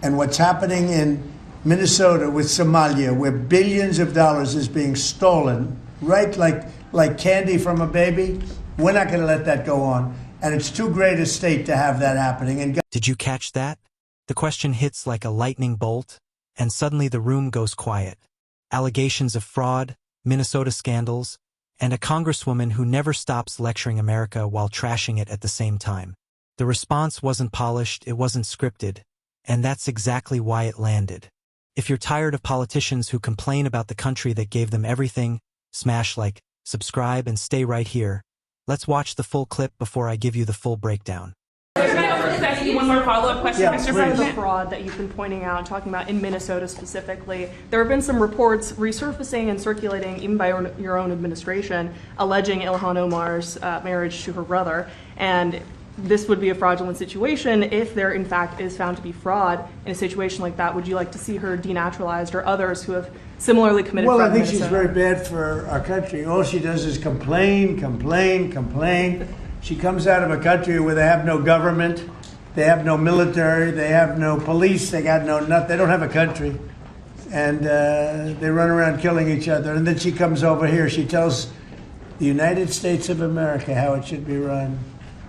And what's happening in Minnesota with Somalia, where billions of dollars is being stolen, right, like candy from a baby, we're not going to let that go on. And it's too great a state to have that happening. And Did you catch that? The question hits like a lightning bolt, and suddenly the room goes quiet. Allegations of fraud, Minnesota scandals, and a congresswoman who never stops lecturing America while trashing it at the same time. The response wasn't polished, it wasn't scripted, and that's exactly why it landed. If you're tired of politicians who complain about the country that gave them everything, smash like, subscribe, and stay right here. Let's watch the full clip before I give you the full breakdown. Can I also just ask you one more follow-up question, Yeah, Mr. President? The fraud that you've been pointing out, talking about in Minnesota specifically, there have been some reports resurfacing and circulating, even by your own administration, alleging Ilhan Omar's marriage to her brother. And this would be a fraudulent situation if there, in fact, is found to be fraud. In a situation like that, would you like to see her denaturalized or others who have similarly committed fraud? Well, I think she's very bad for our country. All she does is complain, complain, complain. She comes out of a country where they have no government, they have no military, they have no police, they got no nothing. They don't have a country, and they run around killing each other. And then she comes over here. She tells the United States of America how it should be run.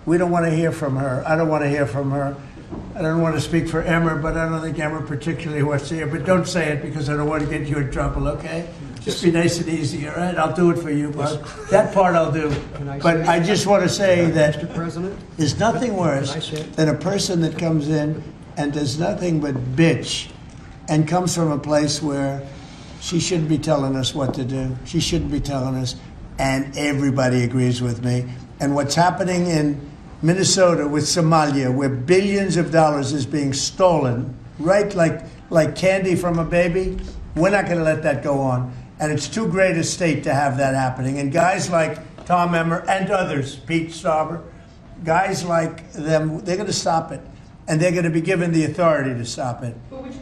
We don't want to hear from her. I don't want to hear from her. I don't want to speak for Emmer, but I don't think Emmer particularly wants to hear. But don't say it because I don't want to get you in trouble, okay? Just be nice and easy, all right? I'll do it for you, but that part I'll do. But I just want to say that there's nothing worse than a person that comes in and does nothing but bitch and comes from a place where she shouldn't be telling us what to do. She shouldn't be telling us, and everybody agrees with me. And what's happening in Minnesota with Somalia, where billions of dollars is being stolen, right, like candy from a baby, we're not going to let that go on. And it's too great a state to have that happening. And guys like Tom Emmer and others, Pete Stauber, guys like them, they're going to stop it. And they're going to be given the authority to stop it.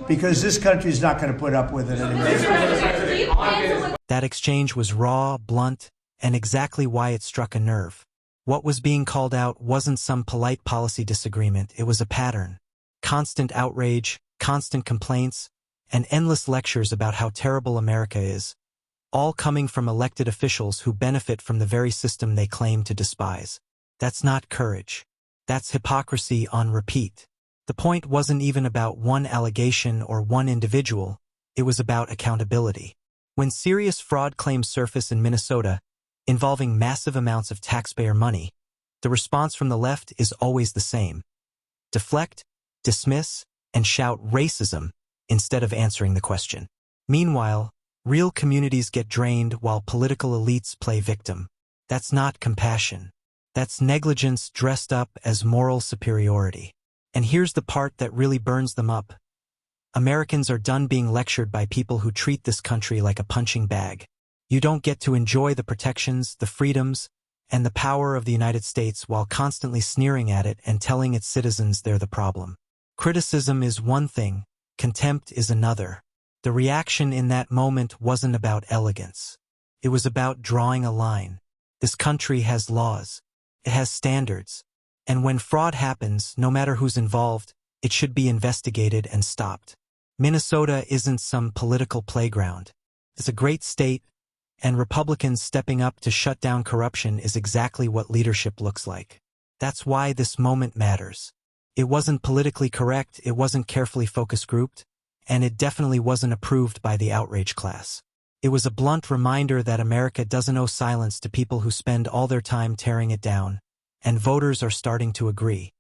Because this country is not going to put up with it anymore. That exchange was raw, blunt, and exactly why it struck a nerve. What was being called out wasn't some polite policy disagreement, it was a pattern. Constant outrage, constant complaints, and endless lectures about how terrible America is, all coming from elected officials who benefit from the very system they claim to despise. That's not courage. That's hypocrisy on repeat. The point wasn't even about one allegation or one individual, it was about accountability. When serious fraud claims surface in Minnesota, involving massive amounts of taxpayer money, the response from the left is always the same. Deflect, dismiss, and shout racism instead of answering the question. Meanwhile, real communities get drained while political elites play victim. That's not compassion. That's negligence dressed up as moral superiority. And here's the part that really burns them up. Americans are done being lectured by people who treat this country like a punching bag. You don't get to enjoy the protections, the freedoms, and the power of the United States while constantly sneering at it and telling its citizens they're the problem. Criticism is one thing, contempt is another. The reaction in that moment wasn't about elegance. It was about drawing a line. This country has laws. It has standards. And when fraud happens, no matter who's involved, it should be investigated and stopped. Minnesota isn't some political playground. It's a great state, and Republicans stepping up to shut down corruption is exactly what leadership looks like. That's why this moment matters. It wasn't politically correct, it wasn't carefully focus grouped, and it definitely wasn't approved by the outrage class. It was a blunt reminder that America doesn't owe silence to people who spend all their time tearing it down, and voters are starting to agree.